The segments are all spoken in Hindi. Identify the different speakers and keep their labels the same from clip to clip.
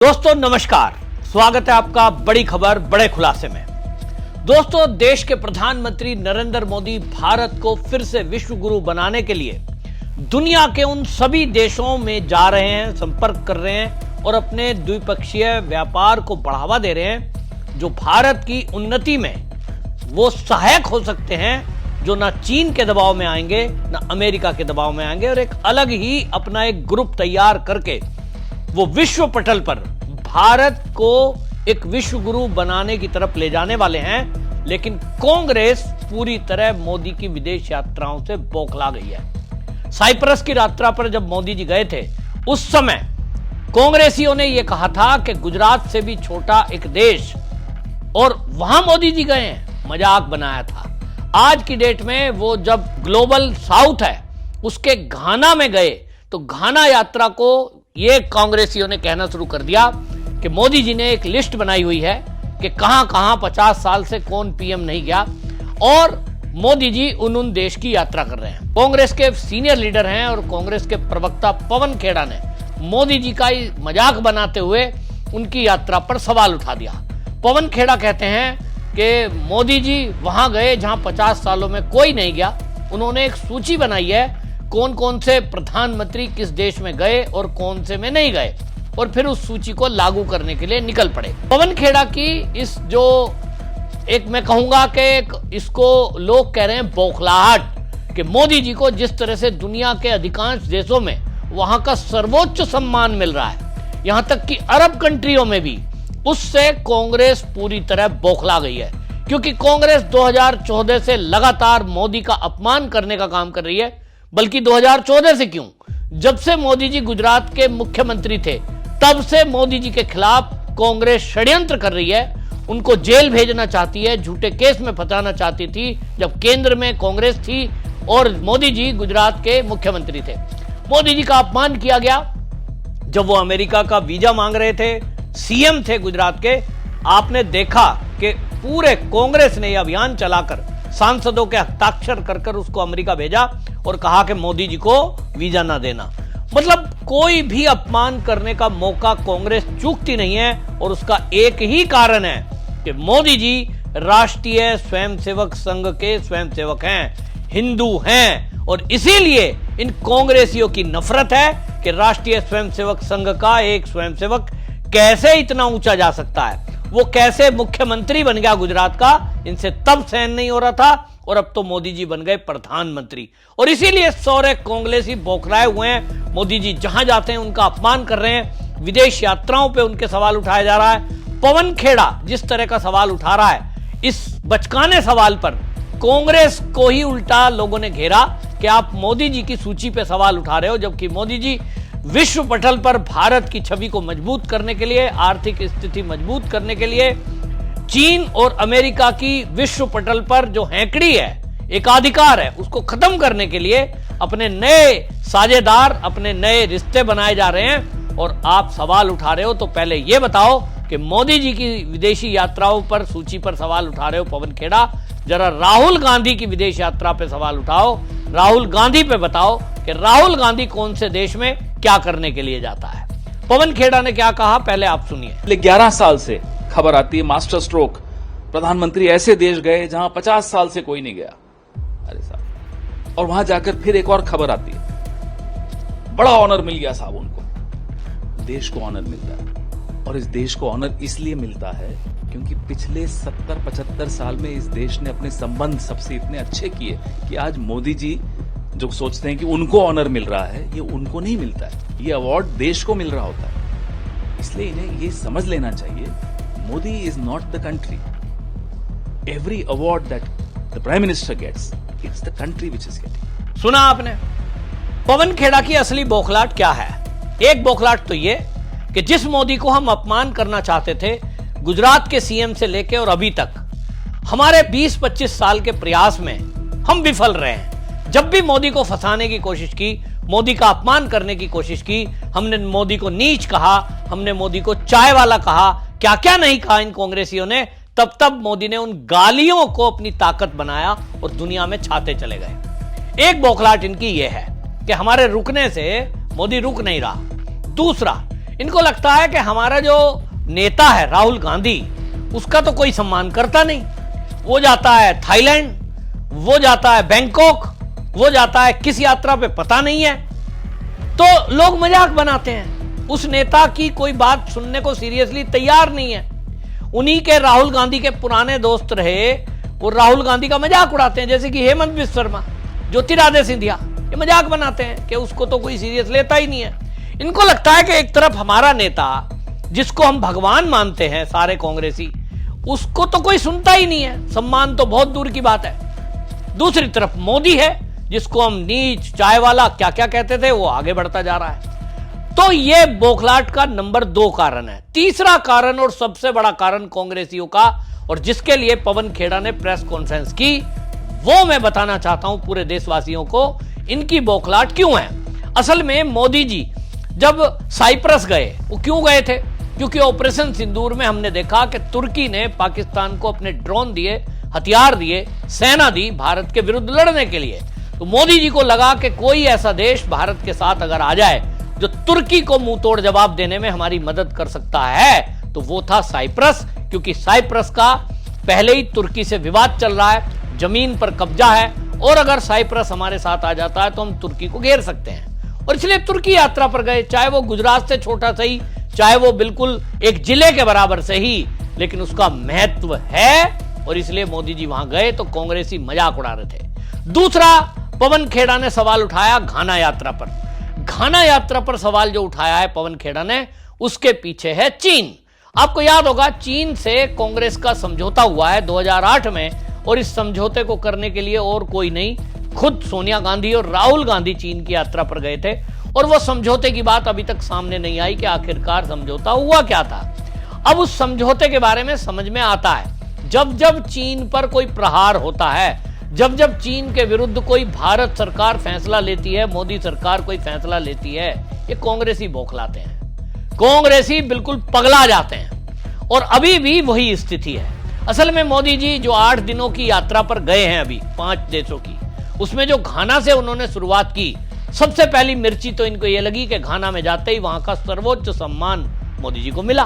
Speaker 1: दोस्तों नमस्कार, स्वागत है आपका बड़ी खबर बड़े खुलासे में। दोस्तों, देश के प्रधानमंत्री नरेंद्र मोदी भारत को फिर से विश्व गुरु बनाने के लिए दुनिया के उन सभी देशों में जा रहे हैं, संपर्क कर रहे हैं और अपने द्विपक्षीय व्यापार को बढ़ावा दे रहे हैं, जो भारत की उन्नति में वो सहायक हो सकते हैं, जो ना चीन के दबाव में आएंगे ना अमेरिका के दबाव में आएंगे, और एक अलग ही अपना एक ग्रुप तैयार करके वो विश्व पटल पर भारत को एक विश्व गुरु बनाने की तरफ ले जाने वाले हैं। लेकिन कांग्रेस पूरी तरह मोदी की विदेश यात्राओं से बौखला गई है। साइप्रस की यात्रा पर जब मोदी जी गए थे, उस समय कांग्रेसियों ने यह कहा था कि गुजरात से भी छोटा एक देश, और वहां मोदी जी गए हैं, मजाक बनाया था। आज की डेट में वो जब ग्लोबल साउथ है उसके घाना में गए, तो घाना यात्रा को ये कांग्रेसियों ने कहना शुरू कर दिया कि मोदी जी ने एक लिस्ट बनाई हुई है कि कहां कहां 50 साल से कौन पीएम नहीं गया, और मोदी जी उन देश की यात्रा कर रहे हैं। कांग्रेस के सीनियर लीडर हैं और कांग्रेस के प्रवक्ता पवन खेड़ा ने मोदी जी का मजाक बनाते हुए उनकी यात्रा पर सवाल उठा दिया। पवन खेड़ा कहते हैं कि मोदी जी वहां गए जहां 50 सालों में कोई नहीं गया। उन्होंने एक सूची बनाई है कौन कौन से प्रधानमंत्री किस देश में गए और कौन से में नहीं गए, और फिर उस सूची को लागू करने के लिए निकल पड़े। पवन खेड़ा की इस जो एक मैं कहूंगा कि इसको लोग कह रहे हैं बौखलाहट, कि मोदी जी को जिस तरह से दुनिया के अधिकांश देशों में वहां का सर्वोच्च सम्मान मिल रहा है, यहां तक कि अरब कंट्रियों में भी, उससे कांग्रेस पूरी तरह बौखला गई है। क्योंकि कांग्रेस 2014 से लगातार मोदी का अपमान करने का काम कर रही है। बल्कि 2014 से क्यों, जब से मोदी जी गुजरात के मुख्यमंत्री थे, तब से मोदी जी के खिलाफ कांग्रेस षड्यंत्र कर रही है। उनको जेल भेजना चाहती है, झूठे केस में फंसाना चाहती थी जब केंद्र में कांग्रेस थी और मोदी जी गुजरात के मुख्यमंत्री थे। मोदी जी का अपमान किया गया जब वो अमेरिका का वीजा मांग रहे थे, सीएम थे गुजरात के। आपने देखा कि पूरे कांग्रेस ने यह अभियान चलाकर सांसदों के हस्ताक्षर कर उसको अमेरिका भेजा और कहा कि मोदी जी को वीजा ना देना। मतलब कोई भी अपमान करने का मौका कांग्रेस चूकती नहीं है, और उसका एक ही कारण है कि मोदी जी राष्ट्रीय स्वयंसेवक संघ के स्वयंसेवक हैं, हिंदू हैं, और इसीलिए इन कांग्रेसियों की नफरत है कि राष्ट्रीय स्वयंसेवक संघ का एक स्वयंसेवक कैसे इतना ऊंचा जा सकता है, वो कैसे मुख्यमंत्री बन गया गुजरात का। इनसे तब सहन नहीं हो रहा था, और अब तो मोदी जी बन गए प्रधानमंत्री, और इसीलिए सारे कांग्रेसी बौखलाए हुए हैं। मोदी जी जहां जाते हैं उनका अपमान कर रहे हैं, विदेश यात्राओं पे उनके सवाल उठाया जा रहा है। पवन खेड़ा जिस तरह का सवाल उठा रहा है, इस बचकाने सवाल पर कांग्रेस को ही उल्टा लोगों ने घेरा कि आप मोदी जी की सूची पे सवाल उठा रहे हो, जबकि मोदी जी विश्व पटल पर भारत की छवि को मजबूत करने के लिए, आर्थिक स्थिति मजबूत करने के लिए, चीन और अमेरिका की विश्व पटल पर जो हैंकड़ी है, एकाधिकार है, उसको खत्म करने के लिए अपने नए साझेदार, अपने नए रिश्ते बनाए जा रहे हैं। और आप सवाल उठा रहे हो तो पहले यह बताओ कि मोदी जी की विदेशी यात्राओं पर सूची पर सवाल उठा रहे हो पवन खेड़ा, जरा राहुल गांधी की विदेश यात्रा पे सवाल उठाओ। राहुल गांधी पे बताओ कि राहुल गांधी कौन से देश में क्या करने के लिए जाता है। पवन खेड़ा ने क्या कहा, पहले आप सुनिए।
Speaker 2: 11 साल से खबर आती है मास्टर स्ट्रोक, प्रधानमंत्री ऐसे देश गए जहां 50 साल से कोई नहीं गया। अरे साहब, और वहां जाकर फिर एक और खबर आती है, बड़ा ऑनर मिल गया साहब उनको। देश को ऑनर मिलता है, और इस देश को ऑनर इसलिए मिलता है क्योंकि पिछले 70-75 साल में इस देश ने अपने संबंध सबसे इतने अच्छे किए कि आज मोदी जी जो सोचते हैं कि उनको ऑनर मिल रहा है, ये उनको नहीं मिलता है, ये अवार्ड देश को मिल रहा होता है। इसलिए इन्हें ये समझ लेना चाहिए, Modi is not the country. Every award that the prime minister gets, it's the country which is getting.
Speaker 1: सुना आपने पवन खेड़ा की असली बौखलाहट क्या है। एक बौखलाहट तो ये कि जिस मोदी को हम अपमान करना चाहते थे, गुजरात के सीएम से लेकर और अभी तक हमारे 20-25 साल के प्रयास में हम विफल रहे हैं। जब भी मोदी को फंसाने की कोशिश की, मोदी का अपमान करने की कोशिश की, हमने मोदी को नीच कहा, हमने मोदी को चाय वाला कहा, क्या क्या नहीं कहा इन कांग्रेसियों ने, तब मोदी ने उन गालियों को अपनी ताकत बनाया और दुनिया में छाते चले गए। एक बौखलाहट इनकी यह है कि हमारे रुकने से मोदी रुक नहीं रहा। दूसरा, इनको लगता है कि हमारा जो नेता है राहुल गांधी, उसका तो कोई सम्मान करता नहीं। वो जाता है थाईलैंड, वो जाता है बैंकॉक, वो जाता है किस यात्रा पे पता नहीं है, तो लोग मजाक बनाते हैं। उस नेता की कोई बात सुनने को सीरियसली तैयार नहीं है। उन्हीं के राहुल गांधी के पुराने दोस्त रहे वो राहुल गांधी का मजाक उड़ाते हैं, जैसे कि हेमंत बिस्व शर्मा, ज्योतिरादित्य सिंधिया, ये मजाक बनाते हैं कि उसको तो कोई सीरियस लेता ही नहीं है। इनको लगता है कि एक तरफ हमारा नेता जिसको हम भगवान मानते हैं सारे कांग्रेसी, उसको तो कोई सुनता ही नहीं है, सम्मान तो बहुत दूर की बात है। दूसरी तरफ मोदी है जिसको हम नीच, चाय वाला, क्या क्या कहते थे, वो आगे बढ़ता जा रहा है। तो ये बौखलाहट का नंबर 2 कारण है। तीसरा कारण और सबसे बड़ा कारण कांग्रेसियों का, और जिसके लिए पवन खेड़ा ने प्रेस कॉन्फ्रेंस की, वो मैं बताना चाहता हूं पूरे देशवासियों को इनकी बौखलाहट क्यों है। असल में मोदी जी जब साइप्रस गए, वो क्यों गए थे? क्योंकि ऑपरेशन सिंदूर में हमने देखा कि तुर्की ने पाकिस्तान को अपने ड्रोन दिए, हथियार दिए, सेना दी भारत के विरुद्ध लड़ने के लिए। तो मोदी जी को लगा कि कोई ऐसा देश भारत के साथ अगर आ जाए जो तुर्की को मुंह तोड़ जवाब देने में हमारी मदद कर सकता है, तो वो था साइप्रस। क्योंकि साइप्रस का पहले ही तुर्की से विवाद चल रहा है, जमीन पर कब्जा है, और अगर साइप्रस हमारे साथ आ जाता है तो हम तुर्की को घेर सकते हैं। और इसलिए तुर्की यात्रा पर गए, चाहे वो गुजरात से छोटा सही, चाहे वो बिल्कुल एक जिले के बराबर से ही, लेकिन उसका महत्व है, और इसलिए मोदी जी वहां गए तो कांग्रेसी मजाक उड़ा रहे थे। दूसरा, पवन खेड़ा ने सवाल उठाया घाना यात्रा पर। घाना यात्रा पर सवाल जो उठाया है पवन खेड़ा ने, उसके पीछे है चीन। आपको याद होगा चीन से कांग्रेस का समझौता हुआ है 2008 में, और इस समझौते को करने के लिए और कोई नहीं, खुद सोनिया गांधी और राहुल गांधी चीन की यात्रा पर गए थे। और वो समझौते की बात अभी तक सामने नहीं आई कि आखिरकार समझौता हुआ क्या था। अब उस समझौते के बारे में समझ में आता है जब जब चीन पर कोई प्रहार होता है, जब जब चीन के विरुद्ध कोई भारत सरकार फैसला लेती है, मोदी सरकार कोई फैसला लेती है, ये कांग्रेसी बौखलाते हैं, कांग्रेसी बिल्कुल पगला जाते हैं। और अभी भी वही स्थिति है। असल में मोदी जी जो 8 दिनों की यात्रा पर गए हैं अभी 5 देशों की, उसमें जो घाना से उन्होंने शुरुआत की, सबसे पहली मिर्ची तो इनको ये लगी कि घाना में जाते ही वहां का सर्वोच्च सम्मान मोदी जी को मिला।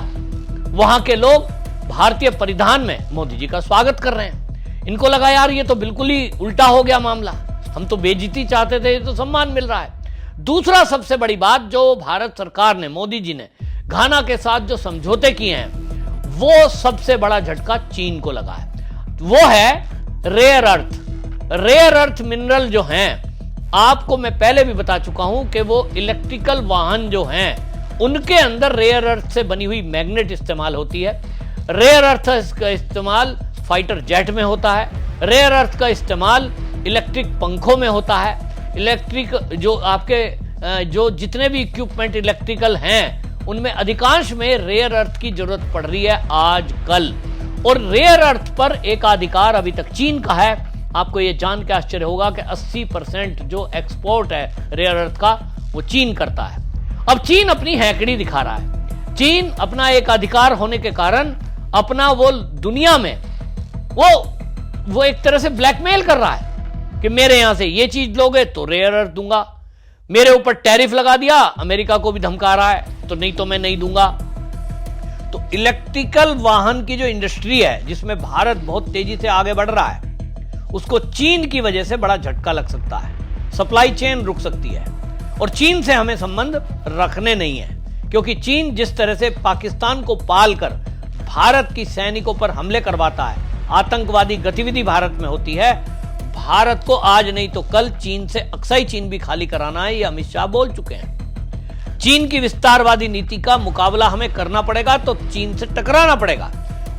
Speaker 1: वहां के लोग भारतीय परिधान में मोदी जी का स्वागत कर रहे हैं। इनको लगा यार ये तो बिल्कुल ही उल्टा हो गया मामला, हम तो बेइज्जती चाहते थे, ये तो सम्मान मिल रहा है। दूसरा सबसे बड़ी बात जो भारत सरकार ने, मोदी जी ने घाना के साथ जो समझौते किए हैं, वो सबसे बड़ा झटका चीन को लगा है। वो है rare earth. Rare earth mineral जो हैं, आपको मैं पहले भी बता चुका हूं कि वो इलेक्ट्रिकल वाहन जो हैं उनके अंदर रेयर अर्थ से बनी हुई मैग्नेट इस्तेमाल होती है। रेयर अर्थ का इस्तेमाल फाइटर जेट में होता है। रेयर अर्थ का इस्तेमाल इलेक्ट्रिक पंखों में होता है। इलेक्ट्रिक जो आपके जो जितने भी इक्विपमेंट इलेक्ट्रिकल हैं उनमें अधिकांश में रेयर अर्थ की जरूरत पड़ रही है आजकल। और रेयर अर्थ पर एकाधिकार अभी तक चीन का है। आपको यह जान के आश्चर्य होगा कि 80% जो एक्सपोर्ट है रेयर अर्थ का वो चीन करता है। अब चीन अपनी हैकड़ी दिखा रहा है। चीन अपना एकाधिकार होने के कारण अपना वो दुनिया में वो एक तरह से ब्लैकमेल कर रहा है कि मेरे यहां से ये चीज लोगे तो रेयर अर्थ दूंगा, मेरे ऊपर टैरिफ लगा दिया, अमेरिका को भी धमका रहा है तो नहीं तो मैं नहीं दूंगा। तो इलेक्ट्रिकल वाहन की जो इंडस्ट्री है जिसमें भारत बहुत तेजी से आगे बढ़ रहा है, उसको चीन की वजह से बड़ा झटका लग सकता है। सप्लाई चेन रुक सकती है और चीन से हमें संबंध रखने नहीं है, क्योंकि चीन जिस तरह से पाकिस्तान को पालकर भारत की सैनिकों पर हमले करवाता है, आतंकवादी गतिविधि भारत में होती है, भारत को आज नहीं तो कल चीन से अक्साई चीन भी खाली कराना है, ये अमित शाह बोल चुके हैं। चीन की विस्तारवादी नीति का मुकाबला हमें करना पड़ेगा तो चीन से टकराना पड़ेगा,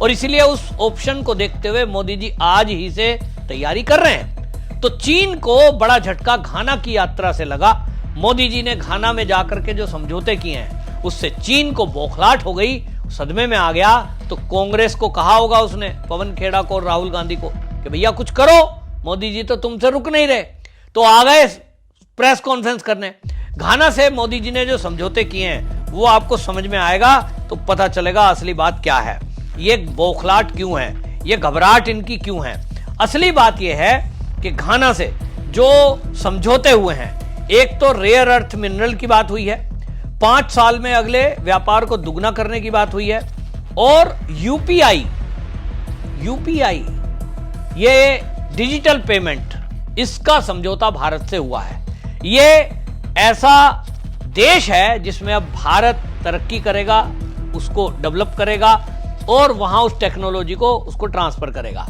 Speaker 1: और इसलिए उस ऑप्शन को देखते हुए मोदी जी आज ही से तैयारी कर रहे हैं। तो चीन को बड़ा झटका घाना की यात्रा से लगा। मोदी जी ने घाना में जाकर के जो समझौते किए हैं उससे चीन को बौखलाहट हो गई, सदमे में आ गया। तो कांग्रेस को कहा होगा उसने, पवन खेड़ा को और राहुल गांधी को, कि भैया कुछ करो, मोदी जी तो तुमसे रुक नहीं रहे। तो आ गए प्रेस कॉन्फ्रेंस करने। घाना से मोदी जी ने जो समझौते किए हैं वो आपको समझ में आएगा तो पता चलेगा असली बात क्या है, ये बौखलाहट क्यों है, ये घबराहट इनकी क्यों है। असली बात यह है कि घाना से जो समझौते हुए हैं, एक तो रेयर अर्थ मिनरल की बात हुई है, 5 साल में अगले व्यापार को दुगना करने की बात हुई है। और यूपीआई ये डिजिटल पेमेंट, इसका समझौता भारत से हुआ है। ये ऐसा देश है जिसमें अब भारत तरक्की करेगा, उसको डेवलप करेगा और वहां उस टेक्नोलॉजी को उसको ट्रांसफर करेगा।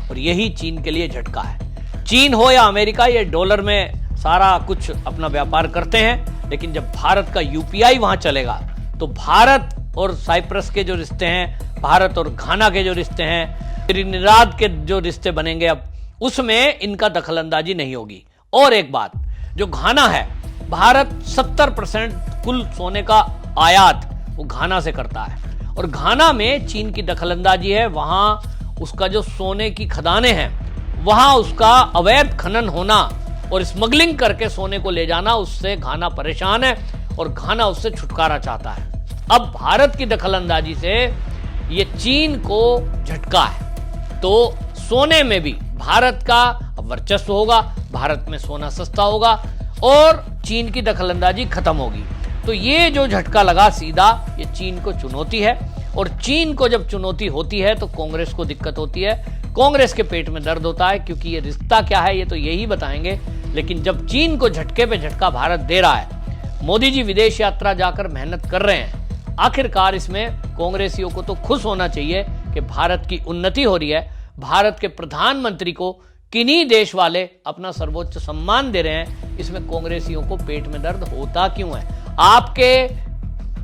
Speaker 1: और यही चीन के लिए झटका है। चीन हो या अमेरिका, ये डॉलर में सारा कुछ अपना व्यापार करते हैं, लेकिन जब भारत का यूपीआई वहां चलेगा तो भारत और साइप्रस के जो रिश्ते हैं, भारत और घाना के जो रिश्ते हैं, त्रिनिदाद के जो रिश्ते बनेंगे, अब उसमें इनका दखलंदाजी नहीं होगी। और एक बात, जो घाना है, भारत 70% कुल सोने का आयात वो घाना से करता है और घाना में चीन की दखलंदाजी है। वहां उसका जो सोने की खदानें हैं, वहां उसका अवैध खनन होना और स्मगलिंग करके सोने को ले जाना, उससे घाना परेशान है और घाना उससे छुटकारा चाहता है। अब भारत की दखलंदाजी से ये चीन को झटका है, तो सोने में भी भारत का वर्चस्व होगा, भारत में सोना सस्ता होगा और चीन की दखलंदाजी खत्म होगी। तो ये जो झटका लगा सीधा, ये चीन को चुनौती है। और चीन को जब चुनौती होती है तो कांग्रेस को दिक्कत होती है, कांग्रेस के पेट में दर्द होता है, क्योंकि ये रिश्ता क्या है ये तो यही बताएंगे। लेकिन जब चीन को झटके पे झटका भारत दे रहा है, मोदी जी विदेश यात्रा जाकर मेहनत कर रहे हैं, आखिरकार इसमें कांग्रेसियों को तो खुश होना चाहिए कि भारत की उन्नति हो रही है। भारत के प्रधानमंत्री को किन्हीं देश वाले अपना सर्वोच्च सम्मान दे रहे हैं, इसमें कांग्रेसियों को पेट में दर्द होता क्यों है? आपके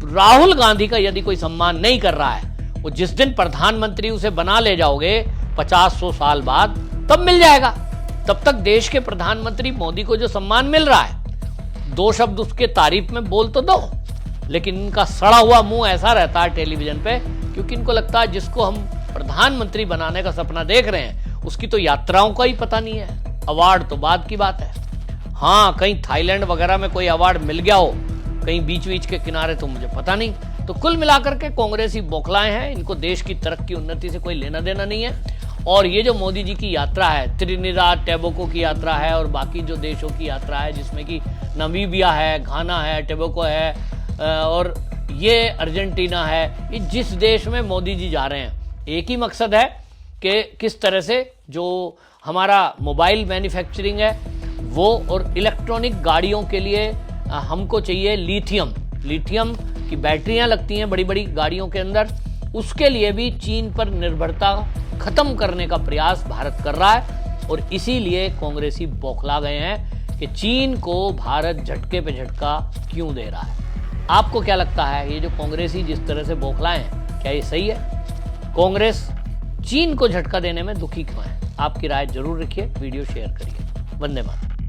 Speaker 1: राहुल गांधी का यदि कोई सम्मान नहीं कर रहा है, वो जिस दिन प्रधानमंत्री उसे बना ले जाओगे 50-100 साल बाद, तब मिल जाएगा। तब तक देश के प्रधानमंत्री मोदी को जो सम्मान मिल रहा है, 2 शब्द उसके तारीफ में बोल तो दो। लेकिन इनका सड़ा हुआ मुंह ऐसा रहता है टेलीविजन पे, क्योंकि इनको लगता है जिसको हम प्रधानमंत्री बनाने का सपना देख रहे हैं, उसकी तो यात्राओं का ही पता नहीं है। अवार्ड तो बाद की बात है। हाँ, कहीं थाईलैंड वगैरह में कोई अवार्ड मिल गया हो, कहीं बीच बीच के किनारे, तो मुझे पता नहीं। तो कुल मिलाकर के कांग्रेसी बौखलाए हैं, इनको देश की तरक्की उन्नति से कोई लेना देना नहीं है। और ये जो मोदी जी की यात्रा है, त्रिनिदाद टोबैगो की यात्रा है और बाकी जो देशों की यात्रा है, जिसमें कि नामीबिया है, घाना है, टोबैगो है और ये अर्जेंटीना है, ये जिस देश में मोदी जी जा रहे हैं, एक ही मकसद है कि किस तरह से जो हमारा मोबाइल मैन्युफैक्चरिंग है वो, और इलेक्ट्रॉनिक गाड़ियों के लिए हमको चाहिए लिथियम की बैटरियां लगती हैं बड़ी बड़ी गाड़ियों के अंदर, उसके लिए भी चीन पर निर्भरता खत्म करने का प्रयास भारत कर रहा है। और इसीलिए कांग्रेसी बौखला गए हैं कि चीन को भारत झटके पे झटका क्यों दे रहा है। आपको क्या लगता है, ये जो कांग्रेसी जिस तरह से बौखलाए हैं, क्या ये सही है? कांग्रेस चीन को झटका देने में दुखी क्यों है? आपकी राय जरूर रखिए, वीडियो शेयर करिए। वंदे मातरम।